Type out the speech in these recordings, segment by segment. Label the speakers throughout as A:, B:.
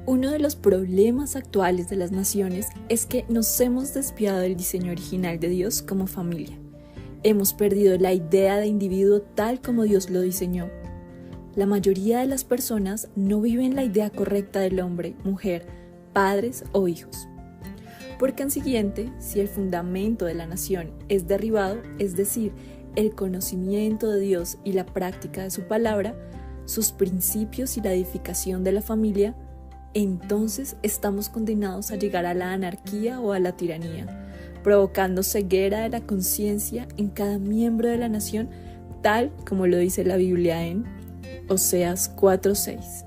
A: Uno de los problemas actuales de las naciones es que nos hemos desviado del diseño original de Dios como familia. Hemos perdido la idea de individuo tal como Dios lo diseñó. La mayoría de las personas no viven la idea correcta del hombre, mujer, padres o hijos. Por consiguiente, si el fundamento de la nación es derribado, es decir, el conocimiento de Dios y la práctica de su palabra, sus principios y la edificación de la familia, entonces estamos condenados a llegar a la anarquía o a la tiranía, provocando ceguera de la conciencia en cada miembro de la nación, tal como lo dice la Biblia en Oseas 4:6.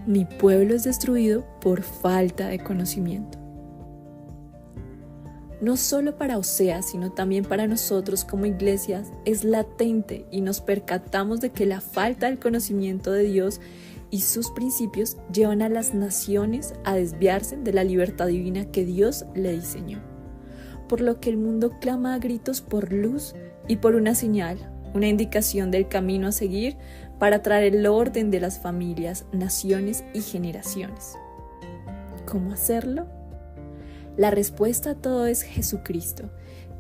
A: Mi pueblo es destruido por falta de conocimiento. No solo para Oseas, sino también para nosotros como iglesias, es latente y nos percatamos de que la falta del conocimiento de Dios y sus principios llevan a las naciones a desviarse de la libertad divina que Dios le diseñó. Por lo que el mundo clama a gritos por luz y por una señal, una indicación del camino a seguir para traer el orden de las familias, naciones y generaciones. ¿Cómo hacerlo? La respuesta a todo es Jesucristo,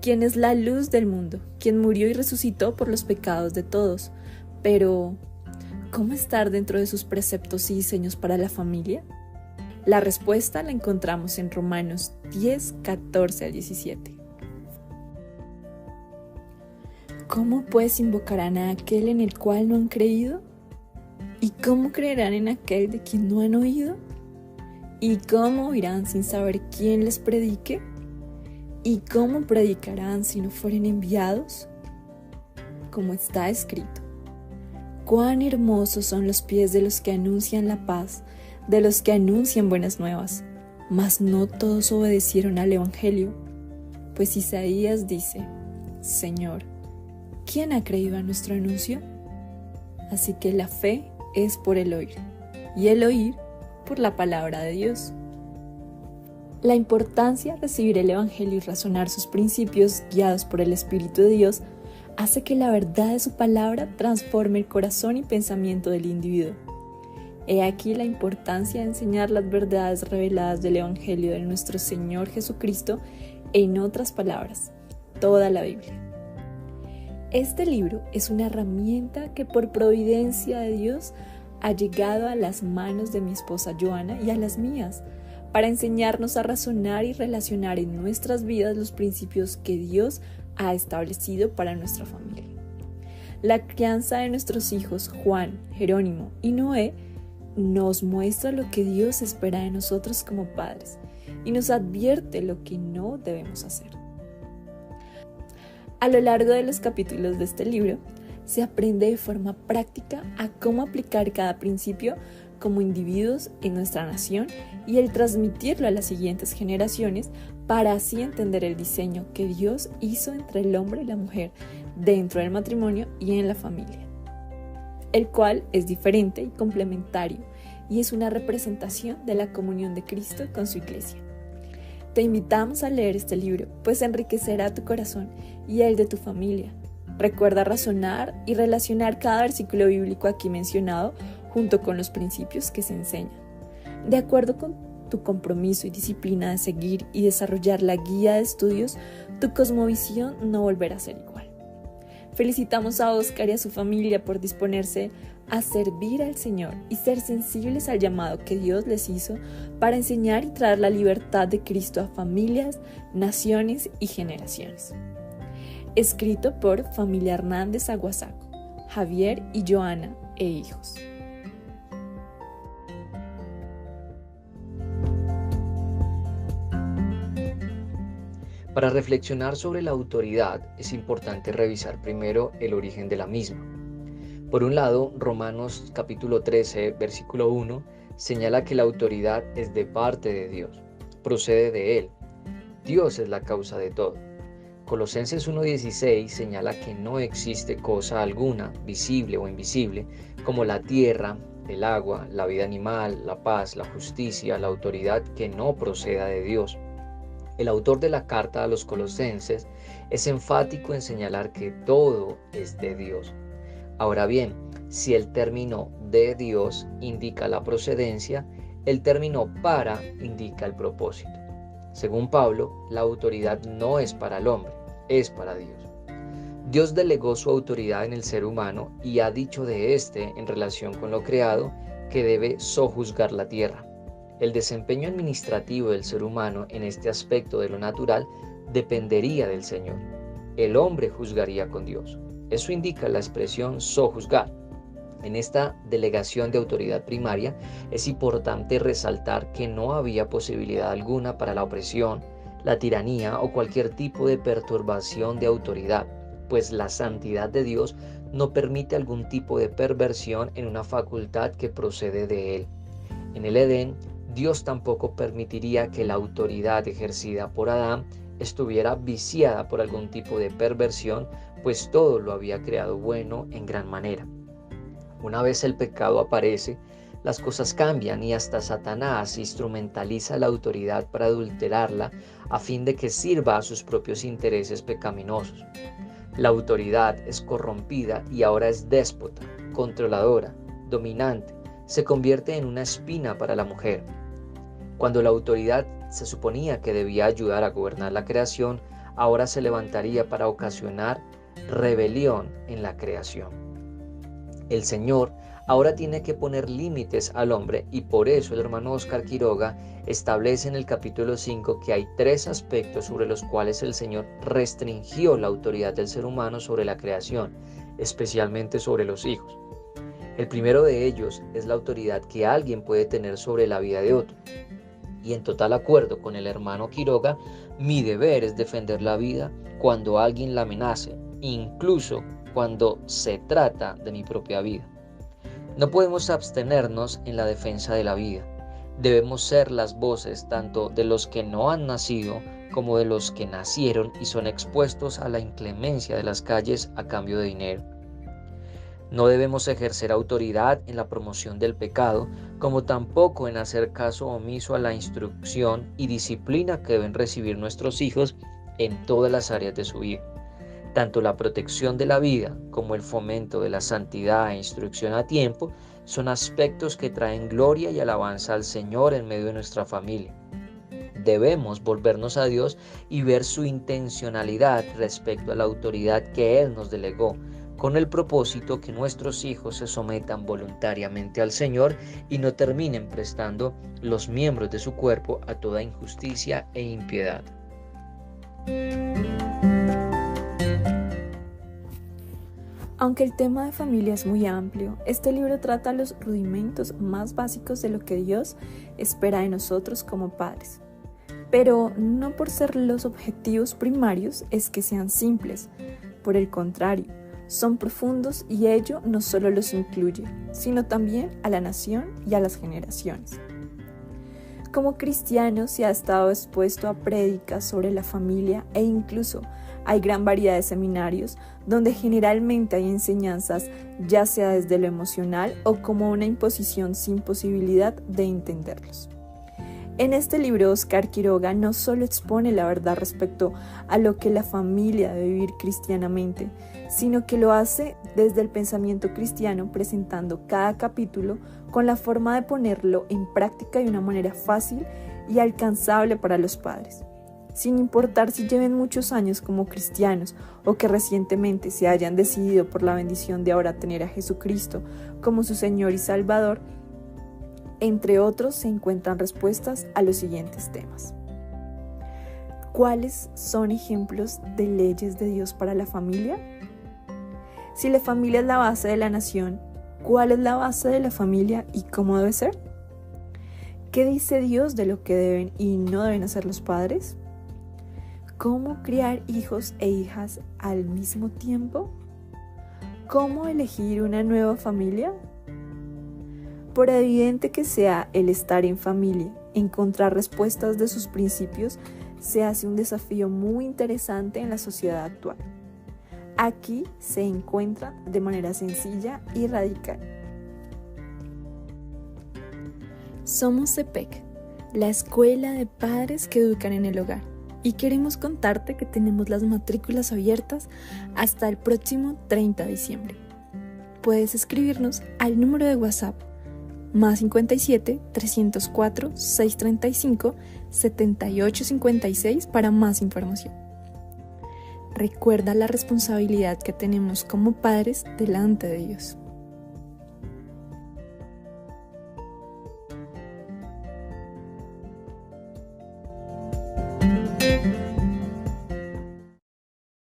A: quien es la luz del mundo, quien murió y resucitó por los pecados de todos. Pero, ¿cómo estar dentro de sus preceptos y diseños para la familia? La respuesta la encontramos en Romanos 10, 14 al 17. ¿Cómo pues invocarán a aquel en el cual no han creído? ¿Y cómo creerán en aquel de quien no han oído? ¿Y cómo oirán sin saber quién les predique? ¿Y cómo predicarán si no fueren enviados? Como está escrito: cuán hermosos son los pies de los que anuncian la paz, de los que anuncian buenas nuevas. Mas no todos obedecieron al evangelio. Pues Isaías dice: Señor, ¿quién ha creído a nuestro anuncio? Así que la fe es por el oír, y el oír por la palabra de Dios. La importancia de recibir el evangelio y razonar sus principios guiados por el Espíritu de Dios hace que la verdad de su palabra transforme el corazón y pensamiento del individuo. He aquí la importancia de enseñar las verdades reveladas del evangelio de nuestro Señor Jesucristo, en otras palabras, toda la Biblia. Este libro es una herramienta que por providencia de Dios ha llegado a las manos de mi esposa Joana y a las mías, para enseñarnos a razonar y relacionar en nuestras vidas los principios que Dios ha establecido para nuestra familia. La crianza de nuestros hijos Juan, Jerónimo y Noé nos muestra lo que Dios espera de nosotros como padres y nos advierte lo que no debemos hacer. A lo largo de los capítulos de este libro, se aprende de forma práctica a cómo aplicar cada principio como individuos en nuestra nación y el transmitirlo a las siguientes generaciones para así entender el diseño que Dios hizo entre el hombre y la mujer dentro del matrimonio y en la familia, el cual es diferente y complementario y es una representación de la comunión de Cristo con su iglesia. Te invitamos a leer este libro, pues enriquecerá tu corazón y el de tu familia. Recuerda razonar y relacionar cada versículo bíblico aquí mencionado junto con los principios que se enseñan. De acuerdo con tu compromiso y disciplina de seguir y desarrollar la guía de estudios, tu cosmovisión no volverá a ser igual. Felicitamos a Oscar y a su familia por disponerse a servir al Señor y ser sensibles al llamado que Dios les hizo para enseñar y traer la libertad de Cristo a familias, naciones y generaciones. Escrito por Familia Hernández Aguasaco, Javier y Joana e hijos.
B: Para reflexionar sobre la autoridad es importante revisar primero el origen de la misma. Por un lado, Romanos capítulo 13, versículo 1, señala que la autoridad es de parte de Dios, procede de Él. Dios es la causa de todo. Colosenses 1:16 señala que no existe cosa alguna, visible o invisible, como la tierra, el agua, la vida animal, la paz, la justicia, la autoridad que no proceda de Dios. El autor de la carta a los Colosenses es enfático en señalar que todo es de Dios. Ahora bien, Si el término de Dios indica la procedencia, el término para indica el propósito. Según Pablo, la autoridad no es para el hombre, es para Dios. Dios delegó su autoridad en el ser humano y ha dicho de éste, en relación con lo creado, que debe sojuzgar la tierra. El desempeño administrativo del ser humano en este aspecto de lo natural dependería del Señor. El hombre juzgaría con Dios. Eso indica la expresión sojuzgar. En esta delegación de autoridad primaria es importante resaltar que no había posibilidad alguna para la opresión, la tiranía o cualquier tipo de perturbación de autoridad, pues la santidad de Dios no permite algún tipo de perversión en una facultad que procede de Él. En el Edén, Dios tampoco permitiría que la autoridad ejercida por Adán estuviera viciada por algún tipo de perversión, pues todo lo había creado bueno en gran manera. Una vez el pecado aparece, las cosas cambian y hasta Satanás instrumentaliza la autoridad para adulterarla a fin de que sirva a sus propios intereses pecaminosos. La autoridad es corrompida y ahora es déspota, controladora, dominante, se convierte en una espina para la mujer. Cuando la autoridad se suponía que debía ayudar a gobernar la creación, ahora se levantaría para ocasionar rebelión en la creación. El Señor ahora tiene que poner límites al hombre y por eso el hermano Oscar Quiroga establece en el capítulo 5 que hay 3 aspectos sobre los cuales el Señor restringió la autoridad del ser humano sobre la creación, especialmente sobre los hijos. El primero de ellos es la autoridad que alguien puede tener sobre la vida de otro. Y en total acuerdo con el hermano Quiroga, mi deber es defender la vida cuando alguien la amenace, incluso cuando se trata de mi propia vida. No podemos abstenernos en la defensa de la vida. Debemos ser las voces tanto de los que no han nacido como de los que nacieron y son expuestos a la inclemencia de las calles a cambio de dinero. No debemos ejercer autoridad en la promoción del pecado, como tampoco en hacer caso omiso a la instrucción y disciplina que deben recibir nuestros hijos en todas las áreas de su vida. Tanto la protección de la vida como el fomento de la santidad e instrucción a tiempo son aspectos que traen gloria y alabanza al Señor en medio de nuestra familia. Debemos volvernos a Dios y ver su intencionalidad respecto a la autoridad que Él nos delegó, con el propósito que nuestros hijos se sometan voluntariamente al Señor y no terminen prestando los miembros de su cuerpo a toda injusticia e impiedad.
A: Aunque el tema de familia es muy amplio, este libro trata los rudimentos más básicos de lo que Dios espera de nosotros como padres. Pero no por ser los objetivos primarios es que sean simples, por el contrario, son profundos y ello no solo los incluye, sino también a la nación y a las generaciones. Como cristiano se ha estado expuesto a prédicas sobre la familia e incluso hay gran variedad de seminarios donde generalmente hay enseñanzas ya sea desde lo emocional o como una imposición sin posibilidad de entenderlos. En este libro Oscar Quiroga no solo expone la verdad respecto a lo que la familia debe vivir cristianamente, sino que lo hace desde el pensamiento cristiano presentando cada capítulo con la forma de ponerlo en práctica de una manera fácil y alcanzable para los padres. Sin importar si lleven muchos años como cristianos o que recientemente se hayan decidido por la bendición de ahora tener a Jesucristo como su Señor y Salvador, entre otros se encuentran respuestas a los siguientes temas. ¿Cuáles son ejemplos de leyes de Dios para la familia? Si la familia es la base de la nación, ¿cuál es la base de la familia y cómo debe ser? ¿Qué dice Dios de lo que deben y no deben hacer los padres? ¿Cómo criar hijos e hijas al mismo tiempo? ¿Cómo elegir una nueva familia? Por evidente que sea el estar en familia, encontrar respuestas de sus principios se hace un desafío muy interesante en la sociedad actual. Aquí se encuentran de manera sencilla y radical. Somos CEPEC, la escuela de padres que educan en el hogar, y queremos contarte que tenemos las matrículas abiertas hasta el próximo 30 de diciembre. puedes escribirnos al número de WhatsApp más 57 304 635 7856 para más información. Recuerda la responsabilidad que tenemos como padres delante de Dios.